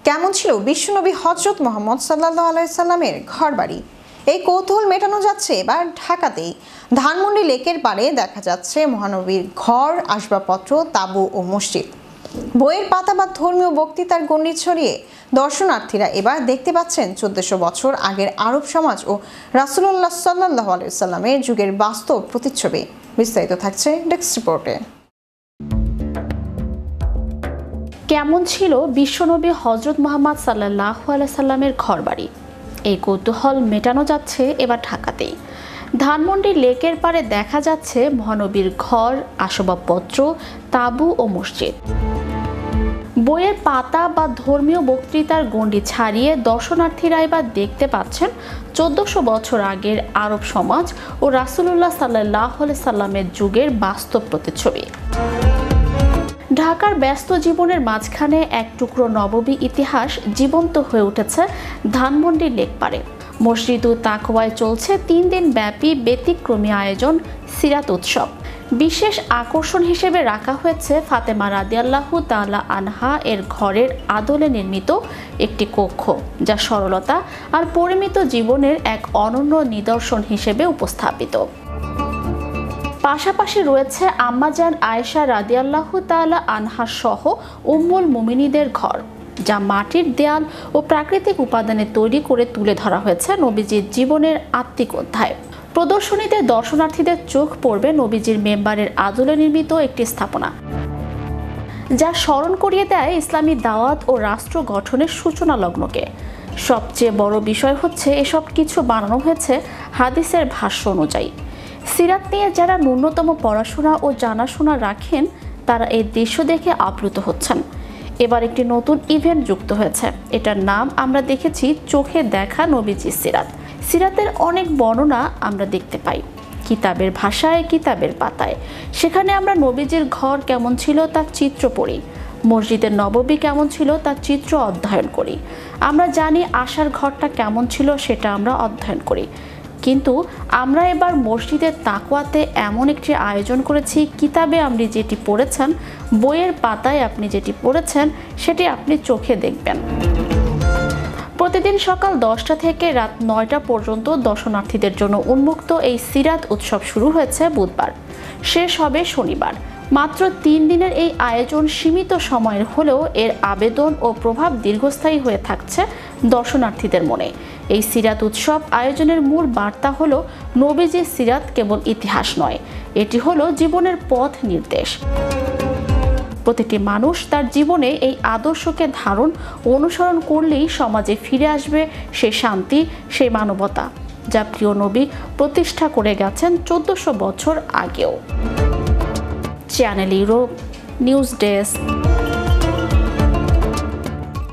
কেমন ছিল বিশ্বনবী হযরত মুহাম্মদ সাল্লাল্লাহু আলাইহি সাল্লামের ঘরবাড়ি? এই কৌতূহল মেটানো যাচ্ছে এবার ঢাকাতেই। ধানমন্ডি লেকের পাড়ে দেখা যাচ্ছে মহানবীর ঘর, আসবাবপত্র, তাঁবু ও মসজিদ। বইয়ের পাতা বা ধর্মীয় বক্তৃতার গণ্ডি ছড়িয়ে দর্শনার্থীরা এবার দেখতে পাচ্ছেন 1400 বছর আগের আরব সমাজ ও রাসূলুল্লাহ সাল্লাল্লাহু আলাইহি সাল্লামের যুগের বাস্তব প্রতিচ্ছবি। বিস্তারিত থাকছে ডেস্ক রিপোর্টে। কেমন ছিল বিশ্বনবী হযরত মুহাম্মদ সাল্লাল্লাহু আলাইহি সাল্লামের ঘরবাড়ি? এই কৌতূহল মেটানো যাচ্ছে এবার ঢাকাতেই। ধানমন্ডি লেকের পাড়ে দেখা যাচ্ছে মহানবীর ঘর, আসবাবপত্র, তাঁবু ও মসজিদ। বইয়ের পাতা বা ধর্মীয় বক্তৃতার গণ্ডি ছাড়িয়ে দর্শনার্থীরা এবার দেখতে পাচ্ছেন 1400 বছর আগের আরব সমাজ ও রাসূলুল্লাহ সাল্লাল্লাহু আলাইহি সাল্লামের যুগের বাস্তব প্রতিচ্ছবি। ঢাকার ব্যস্ত জীবনের মাঝখানে এক টুকরো নববী ইতিহাস জীবন্ত হয়ে উঠেছে ধানমন্ডি লেক পাড়ে। মসজিদ ও তাকওয়ায় চলছে 3 দিন ব্যাপী ব্যতিক্রমী আয়োজন সিরাত উৎসব। বিশেষ আকর্ষণ হিসেবে রাখা হয়েছে ফাতেমা রাদিয়াল্লাহু তাআলা আনহা এর ঘরের আদলে নির্মিত একটি কক্ষ, যা সরলতা আর পরিমিত জীবনের এক অনন্য নিদর্শন হিসেবে উপস্থাপিত। পাশাপাশি রয়েছে আম্মাজান আয়েশা রাদিয়াল্লাহু তাআলা আনহা সহ উম্মুল মুমিনীদের ঘর, যা মাটির দেয়াল ও প্রাকৃতিক উপাদানে তৈরি করে তুলে ধরা হয়েছে নবীজির জীবনের আত্মিক অধ্যায়। প্রদর্শনীতে দর্শনার্থীদের চোখ পড়বে নবীজির মেম্বারের আদলে নির্মিত একটি স্থাপনা, যা স্মরণ করিয়ে দেয় ইসলামী দাওয়াত ও রাষ্ট্র গঠনের সূচনা লগ্নকে। সবচেয়ে বড় বিষয় হচ্ছে এসব কিছু বানানো হয়েছে হাদিসের ভাষ্য অনুযায়ী। সিরাত নিয়ে যারা ন্যূনতম পড়াশোনা ও জানাশোনা রাখেন, তারা এই দৃশ্য দেখে আপ্লুত হচ্ছেন। এবার একটি নতুন ইভেন্ট যুক্ত হয়েছে। এটার নাম আমরা দেখেছি চোখে দেখা নবীজি সিরাত। সিরাতের অনেক বর্ণনা আমরা দেখতে পাই কিতাবের ভাষায়, কিতাবের পাতায়। সেখানে আমরা নবীজির ঘর কেমন ছিল তার চিত্র পড়ি, মসজিদের নববী কেমন ছিল তার চিত্র অধ্যয়ন করি। আমরা জানি আশার ঘরটা কেমন ছিল, সেটা আমরা অধ্যয়ন করি। কিন্তু আমরা এবার মসজিদের তাকওয়াতে এমন একটি আয়োজন করেছি, কিতাবে আপনি যেটি পড়েছেন, বইয়ের পাতায় আপনি যেটি পড়েছেন, সেটি আপনি চোখে দেখবেন। প্রতিদিন সকাল 10টা থেকে রাত 9টা পর্যন্ত দর্শনার্থীদের জন্য উন্মুক্ত এই সিরাত উৎসব শুরু হয়েছে বুধবার, শেষ হবে শনিবার। মাত্র 3 দিনের এই আয়োজন সীমিত সময়ের হলেও এর আবেদন ও প্রভাব দীর্ঘস্থায়ী হয়ে থাকছে দর্শনার্থীদের মনে। এই সিরাত উৎসব আয়োজনের মূল বার্তা হলো নবীজির সিরাত কেবল ইতিহাস নয়, এটি হলো জীবনের পথ নির্দেশ। প্রতিটি মানুষ তার জীবনে এই আদর্শকে ধারণ ও অনুসরণ করলেই সমাজে ফিরে আসবে সেই শান্তি, সেই মানবতা, যা প্রিয় নবী প্রতিষ্ঠা করে গেছেন 1400 বছর আগেও। Channel Europe news desk.